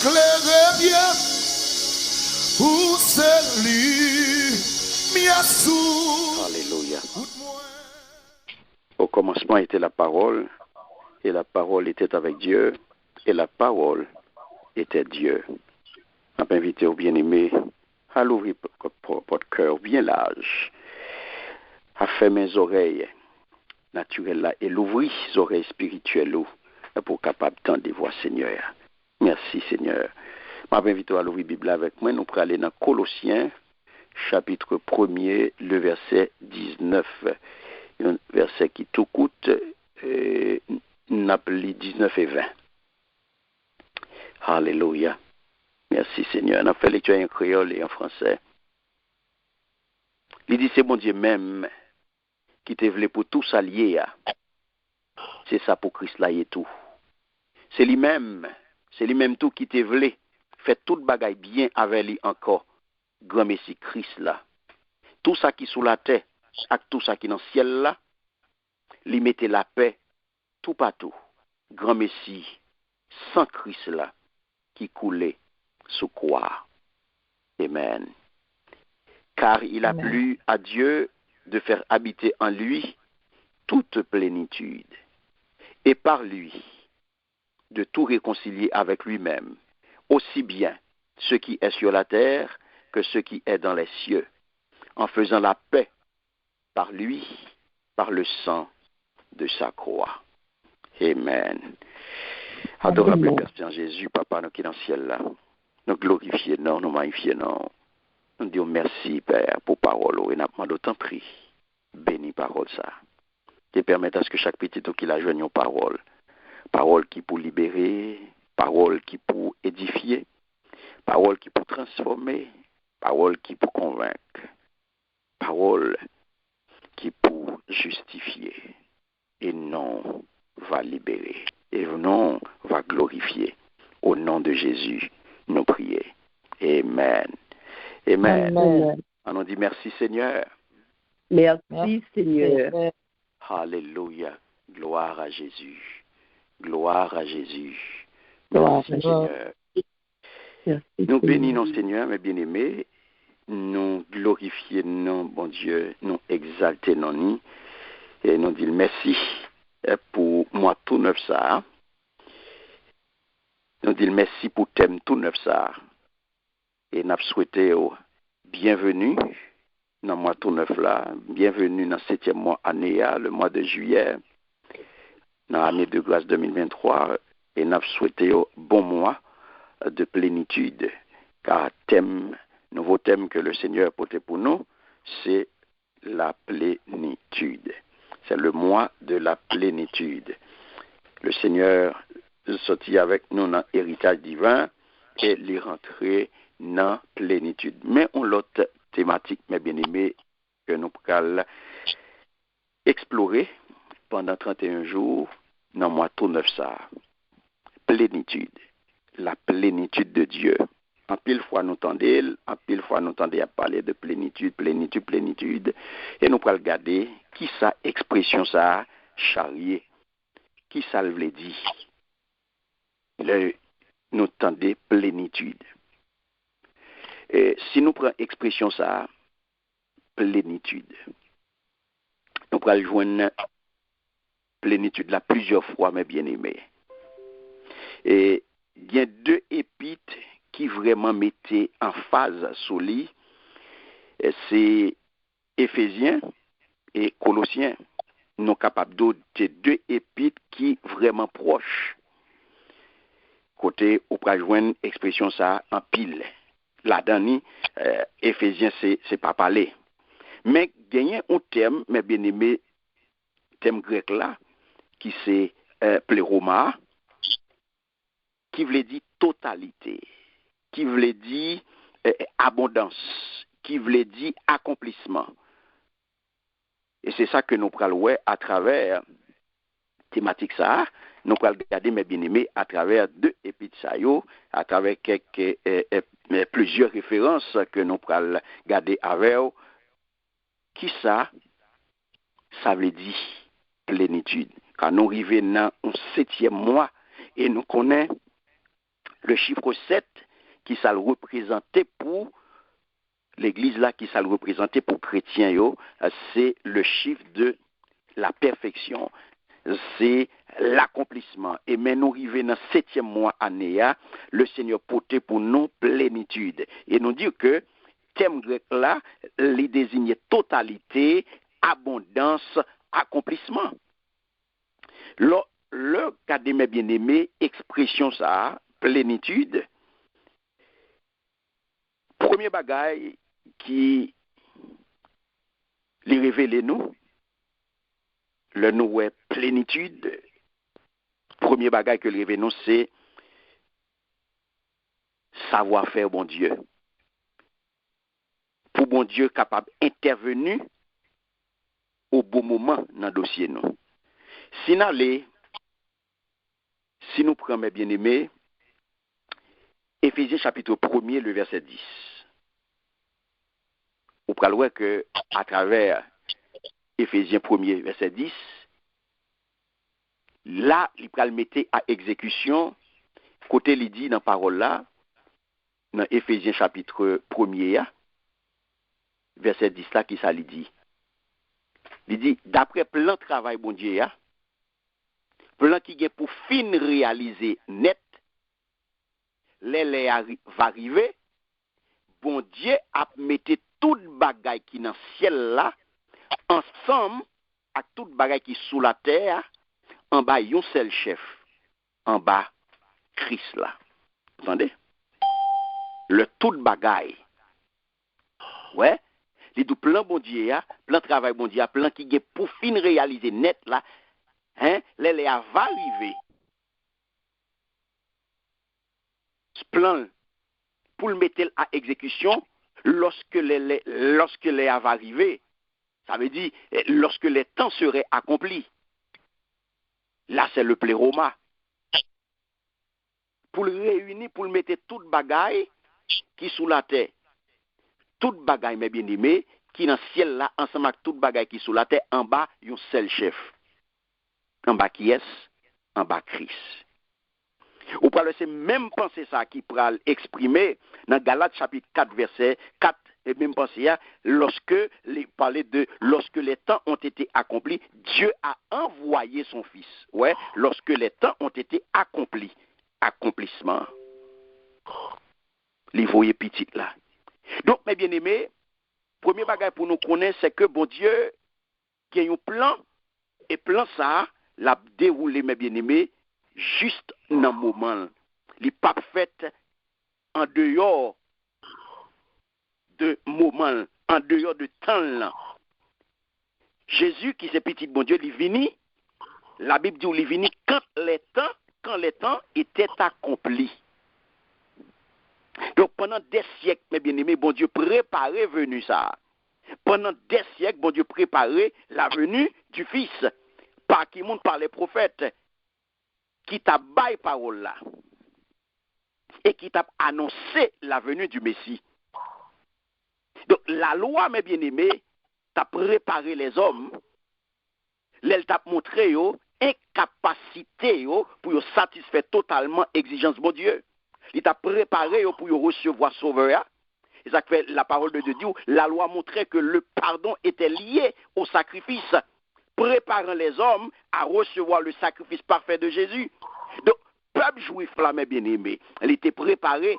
claire bien où c'est lui miasou. Alléluia. Au commencement était la parole, et la parole était avec Dieu, et la parole était Dieu. Je m'invite au bien-aimé à l'ouvrir votre cœur bien large, à fermer mes oreilles naturelles là, et l'ouvrir les oreilles spirituelles pour capable d'entendre des voix Seigneur. Merci Seigneur. Je m'invite à l'ouvrir la Bible avec moi. Nous pourrons aller dans Colossiens, chapitre 1er, le verset 19. Un verset qui tout coûte, n'appelé 19 et 20. Alléluia. Merci Seigneur. On a fait lecture en créole et en français. Il dit c'est mon Dieu même qui te voulait pour tout s'allier. C'est ça pour Christ là et tout. C'est lui-même tout qui te voulait. Fait toute bagaille bien avec lui encore. Grand Messie Christ là. Tout ça qui sous la terre, avec tout ça qui dans le ciel là, lui mettait la paix tout partout. Grand Messie, sans Christ là, qui coulait sous croix. Amen. Car il a plu à Dieu de faire habiter en lui toute plénitude, et par lui, de tout réconcilier avec lui-même, aussi bien ce qui est sur la terre que ce qui est dans les cieux, en faisant la paix par lui, par le sang de sa croix. Amen. Adorable Père Saint Jésus, Papa, nous qui dans le ciel là, nous glorifions, nous magnifions, nous disons merci, Père, pour parole, et nous demandons d'autant prix. Bénis parole ça. Et permettre à ce que chaque petit qui la joigne aux paroles. Parole qui pour libérer, parole qui pour édifier, parole qui pour transformer, parole qui pour convaincre, parole qui pour justifier, et non va libérer, et non va glorifier. Au nom de Jésus, nous prions. Amen. Amen. Amen. On dit merci Seigneur. Merci Seigneur. Alléluia. Gloire à Jésus. Gloire à Jésus. Gloire Merci à Seigneur. Merci, Nous Seigneur. bénissons Seigneur, mes bien-aimés. Nous glorifions, bon Dieu, nous exaltons nous. Et nous disons merci pour moi tout neuf ça. Nous disons merci pour thème tout neuf ça. Et nous souhaitons bienvenue dans le mois tout neuf là. Bienvenue dans le 7e mois année, le mois de juillet, dans l'année de grâce 2023. Et nous souhaitons bon mois de plénitude. Car nouveau thème que le Seigneur a porté pour nous, c'est la plénitude. C'est le mois de la plénitude. Le Seigneur sortit avec nous dans l'héritage divin et les rentrer dans la plénitude. Mais on l'autre thématique, mes bien-aimés, que nous pourrons explorer pendant 31 jours dans le mois tout neuf ça. Plénitude. La plénitude de Dieu. En pile fois nous tendons à parler de plénitude, et nous pourrons regarder qui ça expression ça charrier, qui ça veut dire. Nous tendons plénitude. Et si nous prenons expression ça, plénitude, nous pourrons joindre plénitude là plusieurs fois, mes bien-aimés. Et il y a deux épîtres qui vraiment mettaient en phase sur lui, c'est Éphésiens et Colossiens. Nous sommes capables de deux épîtres qui vraiment proches. Côté, on peut joindre expression ça en pile. Là-dedans, Éphésiens, c'est pas parler. Mais gagner un terme, mes bien-aimés, thème grec là, qui c'est pléroma, qui veut dire totalité, qui veut dire abondance, qui veut dire accomplissement. Et c'est ça que nous prenons ouais, à travers thématique ça. Nous prenons regarder mes bien-aimés à travers deux épîtres ça, à travers quelques plusieurs références que nous prenons regarder avec qui ça veut dire plénitude. Quand nous arrivons dans un 7e mois et nous connaissons Le chiffre 7, qui ça le représentait pour l'église là, qui ça le représentait pour chrétiens, c'est le chiffre de la perfection. C'est l'accomplissement. Et maintenant, nous arrivons dans le 7e mois année, le Seigneur portait pour nous plénitude. Et nous dit que thème grec là, il désignait totalité, abondance, accomplissement. Le cas de mes bien-aimés, expression ça, plénitude. Premier bagage qui les révèle nous, le nous est plénitude. Premier bagage que le révèle nous, c'est savoir-faire bon Dieu. Pour bon Dieu capable d'intervenir au bon moment dans le dossier nous. Si nous prenons mes bien-aimés, Éphésiens chapitre 1er, le verset 10. Vous pouvez voir que à travers Éphésiens 1er, verset 10, là, il peut le mettre à exécution, côté il dit dans la parole là, dans Éphésiens chapitre 1er, verset 10 là, qui ça lui dit? Il dit, d'après plan travail, bon Dieu, plan qui est pour fin réaliser net, les va arriver, bon Dieu a mettre toute bagaille qui dans le ciel là, ensemble, avec toute bagaille qui sous la terre, en bas, yon seul chef, en bas, Christ là. Vous entendez? Le tout bagaille. Ouais? Les deux plans bon Dieu, plan travail bon Dieu, plan qui est pour fin réaliser net là, hein, les va arriver. Ce plan pour le mettre à exécution lorsque les va arriver. Ça veut dire lorsque les temps seraient accomplis. Là, c'est le pléroma. Pour le réunir, pour le mettre toute bagaille qui sous la terre. Toute bagaille, mes bien-aimés, qui dans le ciel là, ensemble avec toute bagaille qui sous la terre, en bas, il y a un seul chef. En bas qui est? En bas Christ. Ou pas c'est même penser ça qui pourra exprimer dans Galates chapitre 4, verset 4, et même penser lorsque les temps ont été accomplis, Dieu a envoyé son Fils. Ouais, lorsque les temps ont été accomplis. Accomplissement. Les voyez petit là. Donc, mes bien-aimés, premier bagage pour nous connaître, c'est que bon Dieu, qui a un plan, et plan ça, l'a déroulé, mes bien-aimés, juste dans le moment. Il n'est pas fait en dehors de moment, en dehors de temps là. Jésus, qui c'est petit bon Dieu, il est venu, la Bible dit qu'il est venu quand les temps étaient accomplis. Donc pendant des siècles, mes bien-aimés, bon Dieu préparait venu ça. Pendant des siècles, bon Dieu préparait la venue du Fils. Par qui monde par les prophètes, qui t'a baillé parole là. Et qui t'a annoncé la venue du Messie. Donc la loi, mes bien-aimés, t'a préparé les hommes. Elle t'a montré incapacité pour satisfaire totalement l'exigence de bon Dieu. Il t'a préparé pour recevoir sauveur. Et ça fait la parole de Dieu dit, la loi montrait que le pardon était lié au sacrifice, préparant les hommes à recevoir le sacrifice parfait de Jésus. Donc, peuple juif là, mes bien-aimés, il était préparé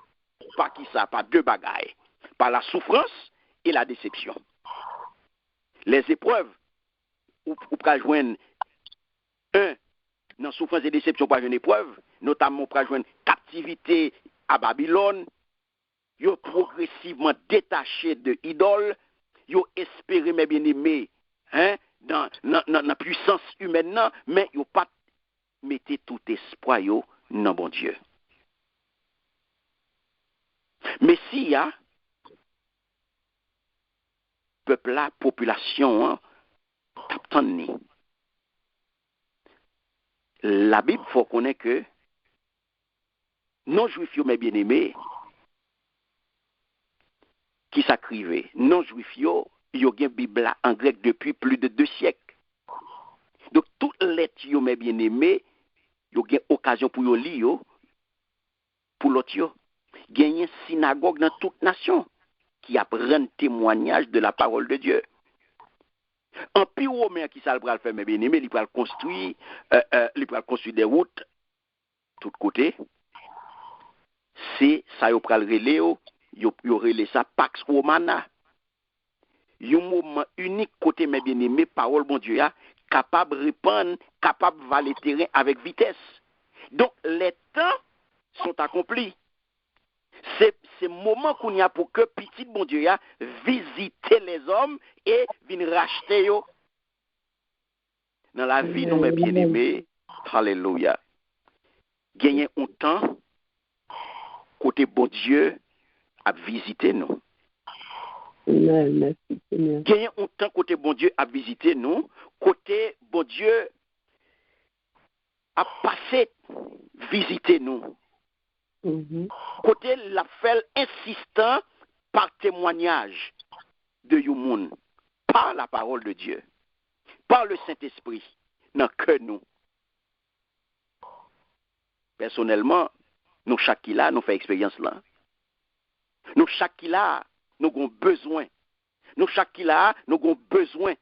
par qui ça? Par deux bagailles. Par la souffrance et la déception. Les épreuves, ou pour joindre dans souffrance et déception par une épreuve, notamment pour joindre captivité à Babylone, ils ont progressivement détaché de idoles, ils ont espéré, mes bien-aimés, dans la puissance humaine, mais ils n'ont pas mis tout espoir dans bon Dieu. Mais s'il y a peuple là, population, la Bible faut connaître que non-juifs, mes bien-aimés, qui s'acrivaient, non-juifs, ils ont une Bible en grec depuis plus de 2 siècles. Donc, toutes les lettres, mes bien-aimés, ils ont une occasion pour lire, pour l'autre, il y a une synagogue dans toute nation qui apprend témoignage de la parole de Dieu. En pire romain qui ça va faire mes bien-aimés, il va construire des routes tous côtés. C'est ça yo pral relé yo relé ça Pax Romana. Un moment unique côté mes bien-aimés, parole bon Dieu a capable répandre, capable valer terrain avec vitesse. Donc les temps sont accomplis. C'est moment qu'on y a pour que petit bon Dieu a visiter les hommes et venir racheter yo dans la vie de mes bien-aimés. Alléluia. Gagner un temps côté bon Dieu à visiter nous. Merci, Seigneur. Gagner un temps côté bon Dieu à visiter nous, côté bon Dieu à passer visiter nous. Côté la fait insistant par témoignage de Yumoun, par la parole de Dieu, par le Saint-Esprit, dans que nous. Personnellement, nous chaque qui là, nous fait expérience là. Nous chaque qui là, nous avons besoin. Nous chaque qui là, nous avons besoin.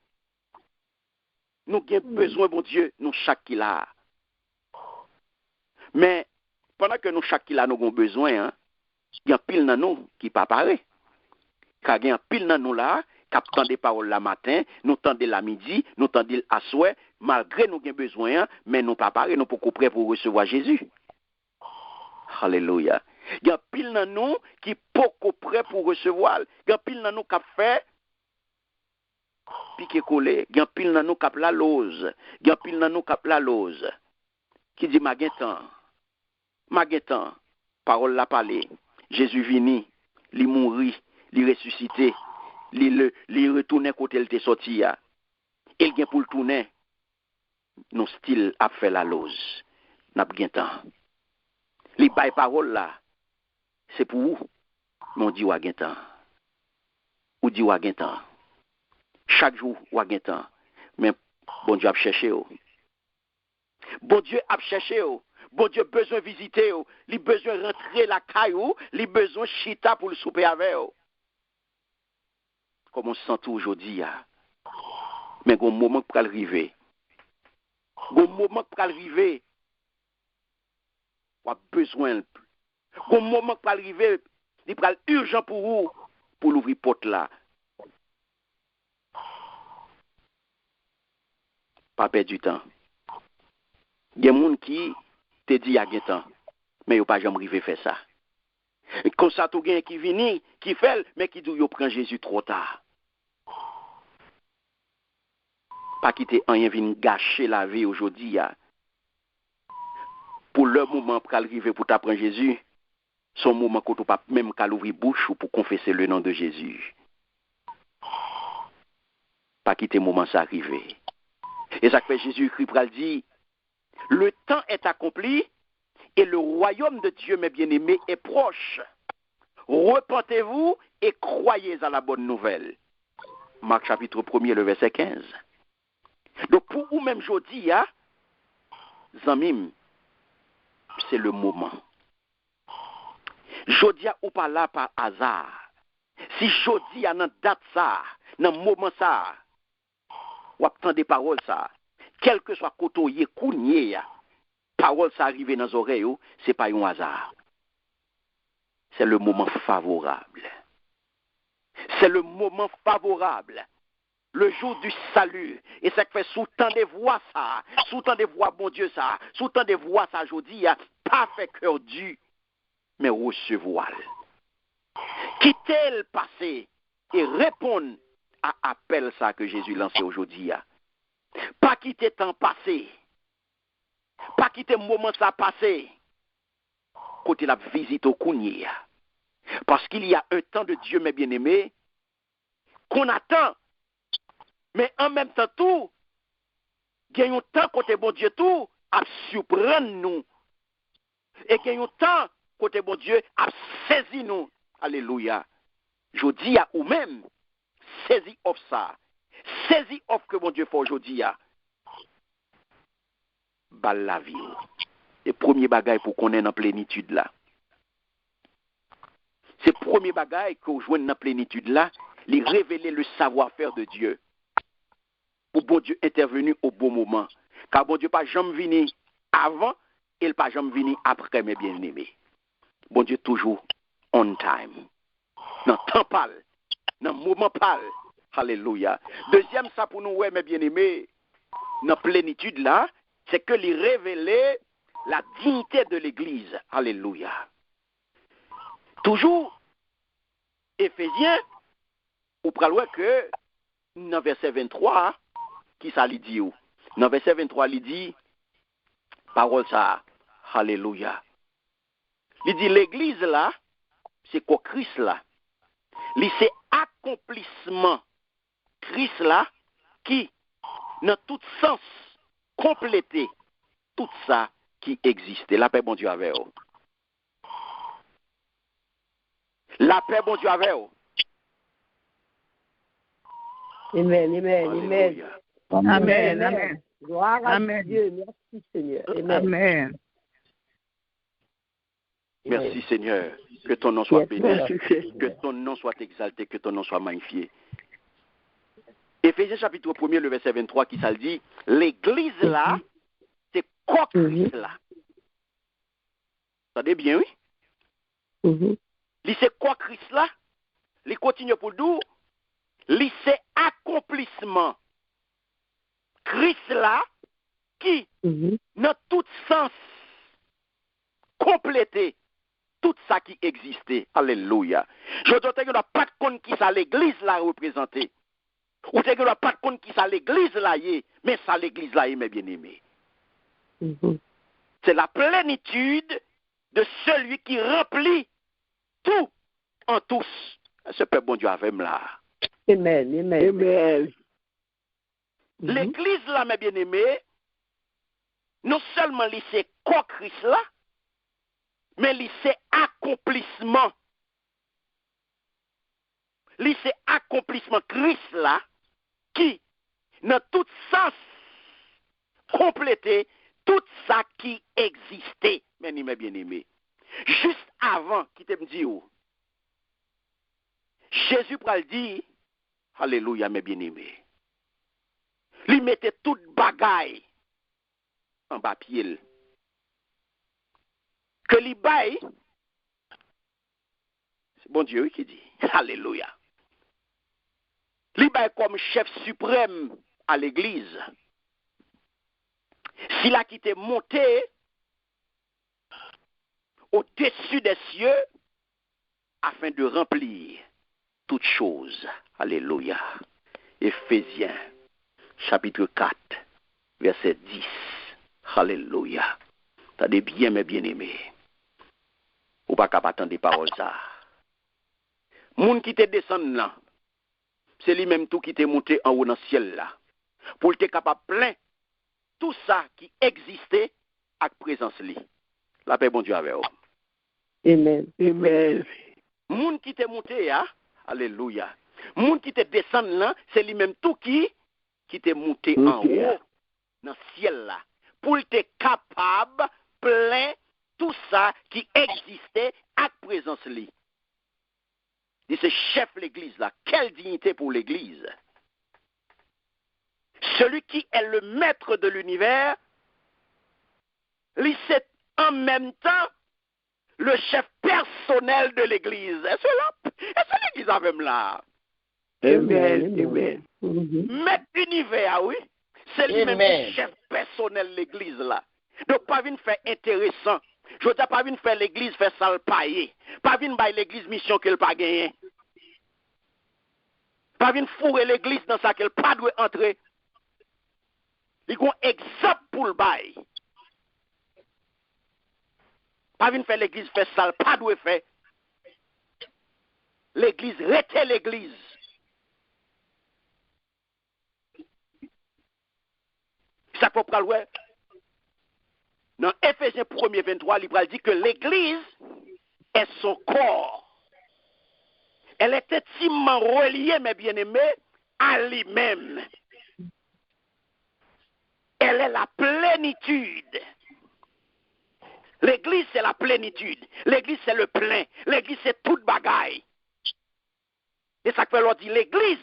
Nous avons besoin, bon Dieu, nous chaque qui là. Mais pendant que nous chaque qui là, nous avons besoin, il y a pile dans nous qui pas pareil. Car il y a pile dans nous là, qui attendent des paroles la matin, nous tendez la midi, nous tendez à soir, malgré nous avons besoin, mais nous pas pareil, nous pas prêts pour recevoir Jésus. Alléluia. Il y a pile dans nous qui pas prêts pour recevoir. Il y a pile dans nous qui fait piqué collé. Il y a pile dans nous qui la lose. Il y a pile dans nous qui la lose. Qui dit Maguetan, parole la parlé. Jésus vini, il mourit, il ressuscité, il retourné côté il était sorti. Il vient pour le tourner. Nos style a fait la lose. N'a pas temps. Les bail parole là, c'est pour vous. Mais on dit ou temps. Ou dit ou temps. Chaque jour ou temps. Mais bon Dieu a cherché. Bon Dieu a cherché. Bon Dieu besoin visiter. Il besoin rentrer la caillou. Il besoin chita pour le souper avec. Comme on se sent aujourd'hui. Mais il y a un moment pour arriver. Il y a un moment pour arriver. On a besoin. Il y a un moment pour arriver. Il est urgent pour vous. Pour l'ouvrir porte là. Pas perdre du temps. Il y a des gens qui te disent qu'il y a temps. Mais ils n'ont pas jamais arrivé à faire ça. Comme ça, il y a qui vient, qui fait, mais qui dit qu'il prend Jésus trop tard. Pas quitter rien venir gâcher la vie aujourd'hui. Pour le moment pour arriver pour t'apprendre Jésus, son moment qu'on ne peut pas même qu'à l'ouvrir bouche ou pour confesser le nom de Jésus. Pas quitter le moment ça arriver. Et ça fait Jésus-Christ pour dire, le temps est accompli et le royaume de Dieu, mes bien-aimés, est proche. Repentez-vous et croyez à la bonne nouvelle. Marc chapitre 1er, le verset 15. Donc pour vous même jeudi, Zamim, c'est le moment. Jeudi ou pas là par hasard. Si jeudi a dans date ça, dans moment ça, ou attend des paroles ça, quel que soit côté kounye, parole ça arrive dans les oreilles, c'est pas un hasard. C'est le moment favorable. C'est le moment favorable. Le jour du salut. Et ça fait sous temps de voix ça, sous temps de voix bon Dieu ça, sous temps de voix ça aujourd'hui, pas fait cœur dû, mais recevoir. Quitter le passé et répondre à appel ça que Jésus lance aujourd'hui. Pas quitter temps passé. Pas quitter moment ça passé. Côté la visite au Kounye. Parce qu'il y a un temps de Dieu, mes bien-aimés, qu'on attend. Mais en même temps, tout, il y a un temps côté bon Dieu, tout, à surprendre nous. Et il y a un temps côté bon Dieu, à saisir nous. Alléluia. Je dis à ou même, saisis of ça. Saisis of que bon Dieu fait aujourd'hui. Bal la vie. Et premier bagage pour qu'on ait en plénitude là. C'est le premier bagage qu'on joue dans la plénitude là, les révéler le savoir-faire de Dieu. Pour bon Dieu intervenu au bon moment. Car bon Dieu pas jamais venu avant et il pas jamais venu après, mes bien-aimés. Bon Dieu toujours on time. Dans temps pâle, dans moment pâle. Alléluia. Deuxième, ça pour nous, ouais, mes bien-aimés, dans plénitude là, c'est que les révéler la dignité de l'Église. Alléluia. Toujours, Éphésiens, ou pralois que, dans verset 23, qui ça lui dit? Dans verset 23, il dit, parole ça, Alléluia. Il dit, l'Église là, c'est quoi Christ là? C'est accomplissement Christ là, qui, dans tout sens, complété tout ça qui existait. La paix, bon Dieu, avec vous. La paix, bon Dieu, avec vous. Amen, amen, amen. Amen, amen. Gloire à Amen. Dieu. Merci, Seigneur. Amen. Amen. Merci, Seigneur. Que ton nom soit Yes, béni. Lord. Que ton nom soit exalté. Que ton nom soit magnifié. Éphésiens chapitre 1er, le verset 23, qui ça le dit, l'Église là, c'est quoi Christ là? Ça dit bien, oui? Mhm. C'est quoi Christ là? Il continue pour nous. C'est accomplissement. Christ là, qui, Mhm. dans tout sens, complété tout ça qui existait. Alléluia. Je dois dire que pas de compte qui ça l'Église là représenté. Ou te que pas de compte qui ça l'église là y est, mais ça l'église là y est, mes bien-aimés. Mhm. C'est la plénitude de celui qui remplit tout en tous. Ce peuple bon Dieu avec moi là. Amen, amen. Amen. Mhm. L'église là, mes bien-aimés, non seulement c'est quoi Christ là, mais c'est accomplissement. C'est accomplissement Christ là, qui, dans tout sens, complété tout ça qui existait, mes bien-aimés. Juste avant qu'il te me dise, Jésus pral dit, alléluia, mes bien-aimés. Il mettait toute bagaille en bas pied. Que li baille, c'est bon Dieu qui dit, alléluia. Li baille comme chef suprême à l'église. S'il a quitté monter au-dessus des cieux afin de remplir toutes choses. Alléluia. Éphésiens, chapitre 4, verset 10. Alléluia. T'as bien, mes bien-aimés. Ou pas capable d'entendre des paroles ça. Moun qui te descend là, c'est lui-même tout qui te monté en haut dans le ciel là. Pour te capable plein tout ça qui existait avec présence li. La paix bon Dieu avec vous. Amen. Amen. Moun qui te monté là, alléluia. Moun qui te descend là, c'est lui-même tout qui te monté en haut dans le ciel là. Pour te capable plein tout ça qui existait avec présence li. Et c'est chef l'église là. Quelle dignité pour l'église. Celui qui est le maître de l'univers, lui c'est en même temps le chef personnel de l'église. Est-ce l'église a même là? Amen. Amen. Mhm. Maître univers, oui. C'est lui-même le chef personnel de l'église là. Donc pas venir faire intéressant. Je veux dire, pas venir faire l'église faire sale paillé. Pas venir faire l'église mission qu'elle pas gagné. Pas venir fourrer l'église dans ça qu'elle pas doit entrer. Il y a un exemple pour le bail. Pas venir faire l'église faire sale, pas doit faire. L'église, rete l'église. Ça peut pas le dans Éphésiens 1er 23, il dit que l'église est son corps. Elle est intimement reliée, mes bien-aimés, à lui-même. Elle est la plénitude, L'église, c'est la plénitude. L'église, c'est le plein. L'église, c'est toute bagaille. Et ça fait l'on dit l'église,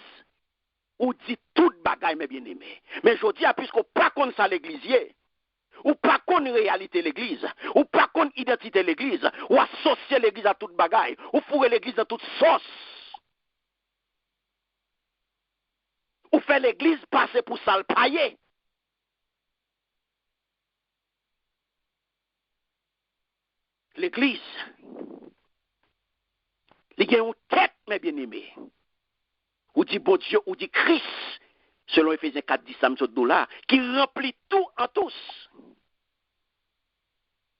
ou dit toute bagaille, mes bien-aimés. Mais je dis, puisqu'on pas contre ça l'église, ou pas contre réalité l'église, ou pas contre identité l'église, ou associer l'église à toute bagaille, ou fourrer l'église à toute sauce, ou faire l'église passer pour sale paillé. L'église, il y a une tête, mes bien-aimés. Ou dit bon Dieu, ou dit Christ, selon Ephésiens 4, 10, $, qui remplit tout en tous.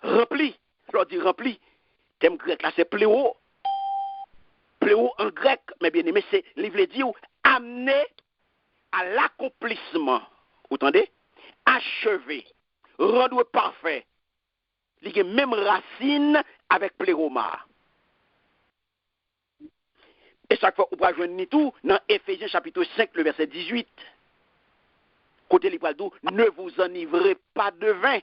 Rempli, je dis rempli. Thème grec là, c'est pléo. Pléo en grec, mes bien-aimés, c'est, il veut dire, amener à l'accomplissement. Vous entendez? Achever, rendre parfait. Il y a même racine avec pléoma. Et chaque fois, on va joindre tout dans Ephésiens chapitre 5, le verset 18. Côté Libraldo, ne vous enivrez pas de vin.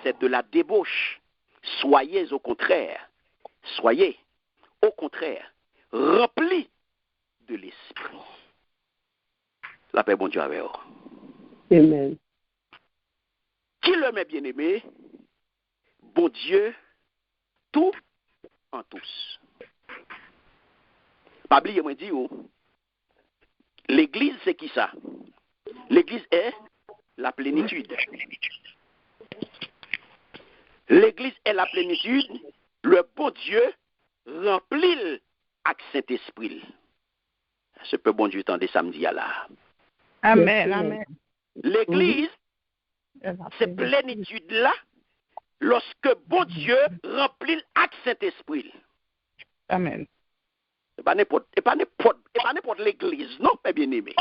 C'est de la débauche. Soyez au contraire, remplis de l'esprit. La paix, bon Dieu, avec vous. Amen. Qui le met bien aimé? Bon Dieu, tout en tous. Pas oublier, moi, dit, l'église, c'est qui ça? L'église est la plénitude. L'église est la plénitude. Le bon Dieu remplit avec Saint-Esprit. Ce peu bon Dieu tendait samedi à là. Amen, amen. L'église, cette plénitude-là, lorsque bon Dieu remplit avec Saint-Esprit. Amen. Ce n'est pas n'importe l'église, non, mes bien-aimés.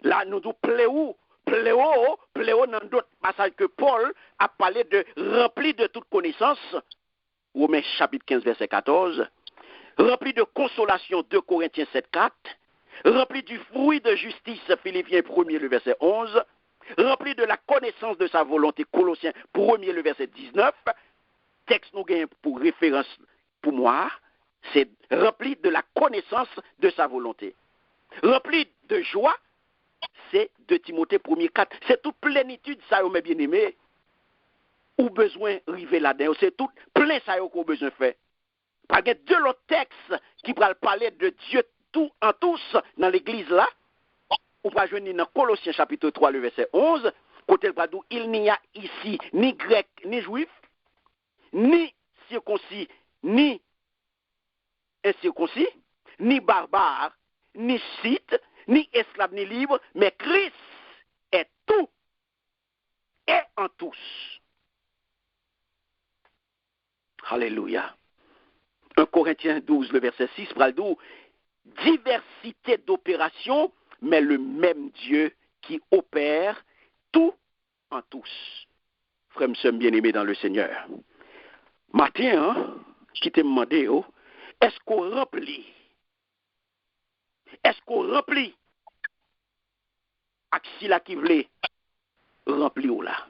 Là, nous nous pléo dans d'autres passages que Paul a parlé de rempli de toute connaissance, Romains chapitre 15, verset 14, rempli de consolation, 2 Corinthiens 7, 4, rempli du fruit de justice, Philippiens 1er, le verset 11, rempli de la connaissance de sa volonté, Colossiens 1er, le verset 19, texte nous gagne pour référence pour moi, c'est rempli de la connaissance de sa volonté. Rempli de joie, c'est 2 Timothée 1er 4. C'est toute plénitude, ça, mes bien-aimés, ou besoin arriver là-dedans. C'est tout plein, ça, qu'on besoin de faire. Parce que deux autres textes qui parlent parler de Dieu tout en tous dans l'église là, on va joindre dans Colossiens chapitre 3, le verset 11, côté le où il n'y a ici ni grec, ni juif, ni circoncis, ni incirconcis, ni barbare, ni scythe, ni esclave, ni libre, mais Christ est tout et en tous. Alléluia. 1 Corinthiens 12, le verset 6, Praldou, diversité d'opérations, mais le même Dieu qui opère tout en tous. Frère, me bien-aimé dans le Seigneur. Matin, qui t'a demandé, est-ce qu'on remplit? Est-ce qu'on remplit? Ak si la qui voulait remplir ou là?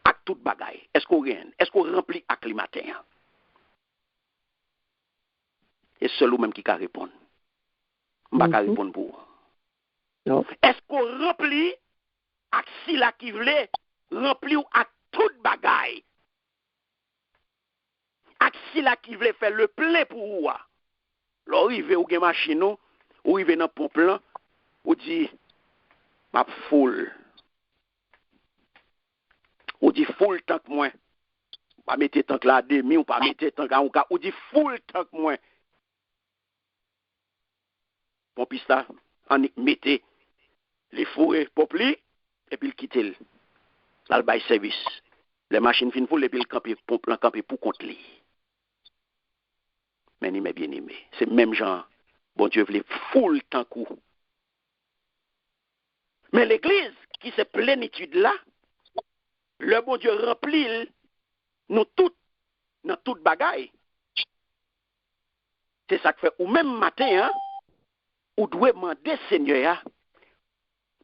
Ak tout bagaille. Est-ce qu'on gagne? Est-ce qu'on remplit ak les matins? Et seul ou même qui peut répondre. Je ne peux pas répondre pour. Non. Est-ce qu'on remplit ak si la qui voulait remplir ak tout bagaille? Ak si la qui voulait faire le plein pour ou? L'arrivée ou gen machine ou arrive dans pont plan ou dit m'a foule. Ou dit foule tant que moins. Pas mettre tant que la demi ou pas mettre tant que ou dit foule tant que moins. Pompista en mettez les fourrés popli et puis le quitter. Là le bail service. Les machines fin foule et puis le camper pont plan camper pour compte li. Mais ni mes bien-aimés, c'est même genre bon Dieu voulait foule tant coup. Mais l'église qui cette plénitude là, le bon Dieu remplit nous toutes dans toute bagaille. C'est ça que fait ou même matin ou doit demander Seigneur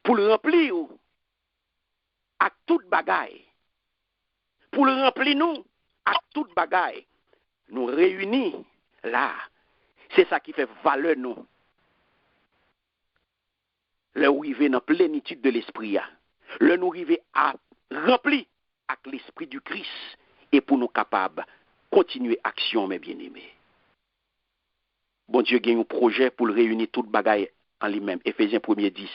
pour le remplir à toute bagaille. pour le remplir nous à toute bagaille. Nous réunis là. C'est ça qui fait valeur nous. Le nous arriver dans plénitude de l'esprit. Le nous arriver à remplir avec l'esprit du Christ et pour nous capables continuer action, mes bien-aimés. Bon Dieu gagne un projet pour le réunir toute bagaille en lui-même. Éphésiens 1:10.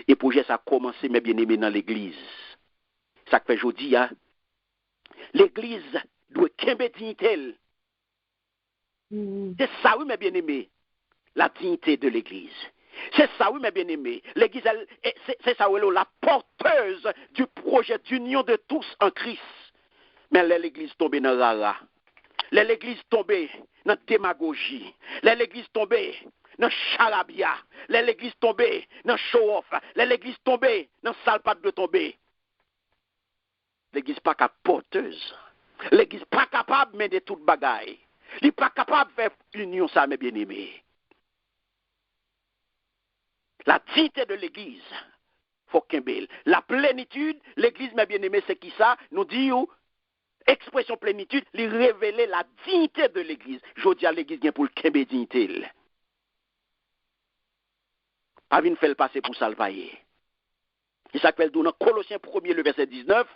Et projet ça a commencé, mes bien-aimés, dans l'église. Ça fait aujourd'hui, l'église doit kembe dignité. C'est ça, oui, mes bien-aimés, la dignité de l'église. C'est ça, oui, mes bien-aimés. L'église, c'est ça, oui, la porteuse du projet d'union de tous en Christ. Mais l'église tombée dans rara. L'église tombée dans démagogie. L'église tombée dans charabia. L'église tombée dans show-off. L'église tombée dans salpade de tomber. L'église pas porteuse. L'église pas capable de mener toute bagaille. Il n'est pas capable de faire l'union, ça, mes bien-aimés. La dignité de l'église, faut qu'un bel. La plénitude, l'église, mes bien-aimés, c'est qui ça? Nous dit, expression plénitude, lui révéler la dignité de l'église. Je dis à l'église, pour le qu'un dignité. Pas vine faire le passer pour ça le payer. Il s'appelle dans Colossiens 1er, le verset 19,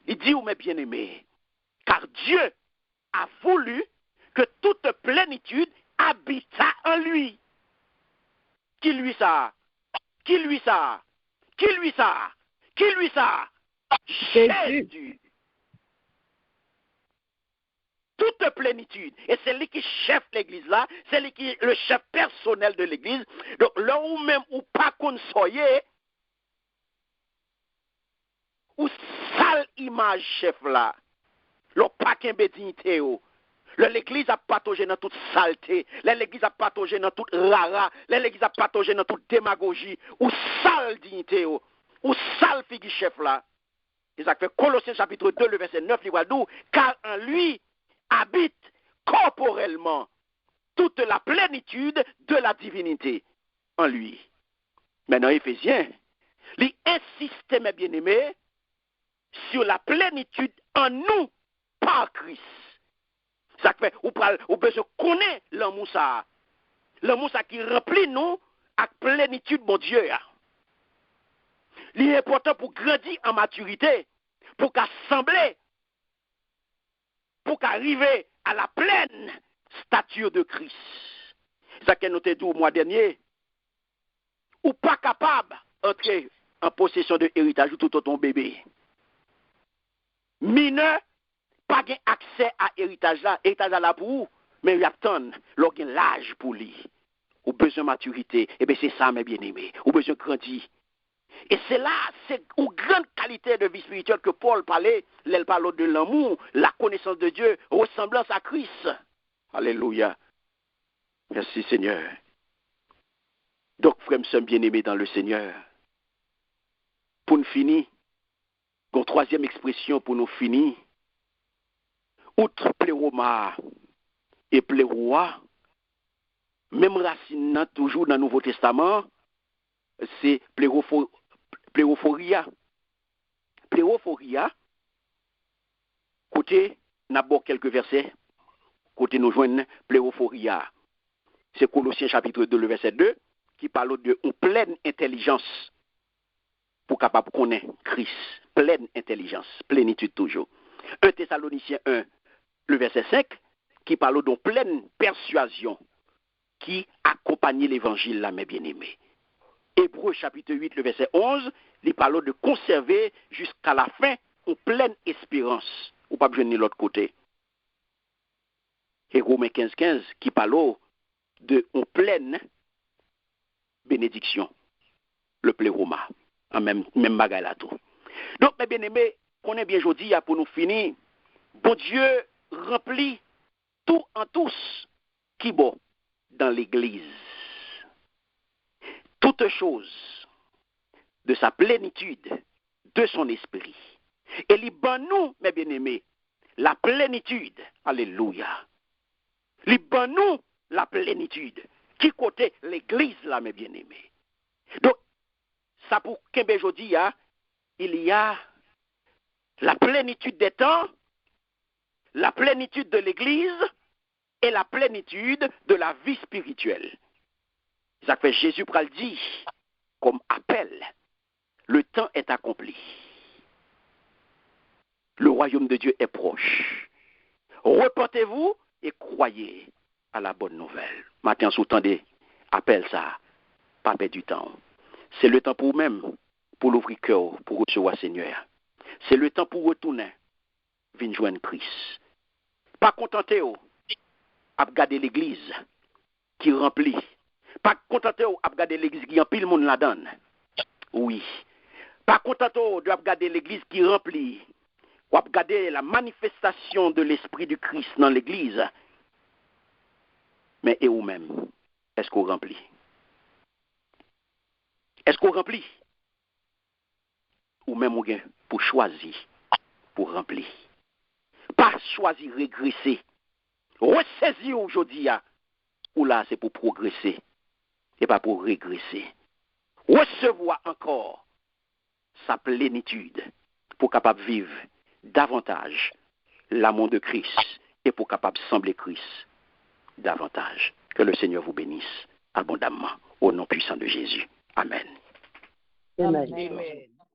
il dit, mes bien-aimés, car Dieu a voulu que toute plénitude habita en lui. Qui lui ça? Qui lui ça? Qui lui ça? Qui lui ça? Jésus. Toute plénitude. Et c'est lui qui chef l'église là, c'est lui qui est le chef personnel de l'église. Donc là où même ou pas qu'on soyez, ou sale image chef là, le pas qu'un dignité ou. L'église a patogé dans toute saleté. L'église a patogé dans toute rara. L'église a patogé dans toute démagogie. Ou sale dignité. Ou sale figi chef là. Et ça fait Colossiens chapitre 2, le verset 9, il va dire, car en lui habite corporellement toute la plénitude de la divinité. En lui. Maintenant, Éphésiens, il insiste, mes bien-aimés, sur la plénitude en nous par Christ. Ça fait, ou besoin connaître l'amour ça. L'amour ça qui remplit nous avec plénitude, mon Dieu. Il est important pour grandir en maturité, pour qu'assembler, pour qu'arriver à la pleine stature de Christ. Ça que nous t'ai dit au mois dernier, ou pas capable d'entrer en possession de héritage ou tout ton bébé. Mineur, pas accès à héritage là pour vous, mais il attend l'âge pour lui. Ou besoin de maturité, et bien c'est ça mes bien-aimés, ou besoin de grandir. Et c'est là, c'est une grande qualité de vie spirituelle que Paul parlait, il parle de l'amour, la connaissance de Dieu, ressemblance à Christ. Alléluia. Merci Seigneur. Donc frères et sœurs bien-aimés dans le Seigneur, pour nous finir, une troisième expression pour nous finir, outre pléroma et pléroa, même racine toujours dans le Nouveau Testament, c'est plérophoria. Plérophoria, côté, d'abord quelques versets, côté nous joignent plérophoria. C'est Colossiens chapitre 2, le verset 2, qui parle de une pleine intelligence pour capable connaître Christ. Pleine intelligence, plénitude toujours. 1 Thessaloniciens 1, le verset 5, qui parle d'une pleine persuasion qui accompagne l'évangile, là, mes bien-aimés. Hébreux chapitre 8, le verset 11, il parle de conserver jusqu'à la fin une pleine espérance. Ou pas besoin de l'autre côté. Et Romains 15, 15, qui parle de une pleine bénédiction. Le pléroma. En même bagaille là tout. Donc, mes bien-aimés, qu'on est bien aujourd'hui pour nous finir. Bon Dieu remplit tout en tous qui bon dans l'église. Toute chose de sa plénitude, de son esprit. Et il ban nous, mes bien-aimés, la plénitude. Alléluia. Il ban nous la plénitude. Qui côté l'église là, mes bien-aimés. Donc, ça pour qu'un aujourd'hui, il y a la plénitude des temps, la plénitude de l'Église et la plénitude de la vie spirituelle. Ça fait Jésus pral dit comme appel, le temps est accompli. Le royaume de Dieu est proche. Repentez-vous et croyez à la bonne nouvelle. Maintenant, sous-tendez, appelle ça, pas perdre du temps. C'est le temps pour vous-même, pour l'ouvrir cœur, pour recevoir Seigneur. C'est le temps pour retourner, venir joindre Christ. Pas contenter à regarder l'église qui remplit. Pas contenter à regarder l'église qui remplit le monde la donne. Oui. Pas contenter de regarder l'église qui remplit. Ou à regarder la manifestation de l'esprit du Christ dans l'église. Mais et vous-même, est-ce qu'on remplit? Est-ce qu'on remplit? Ou même pour choisir, pour remplir. Pas choisir régresser. Ressaisir aujourd'hui, ou là c'est pour progresser, et pas pour régresser. Recevoir encore sa plénitude pour capable vivre davantage l'amour de Christ et pour capable sembler Christ davantage. Que le Seigneur vous bénisse abondamment au nom puissant de Jésus. Amen. Amen. Amen.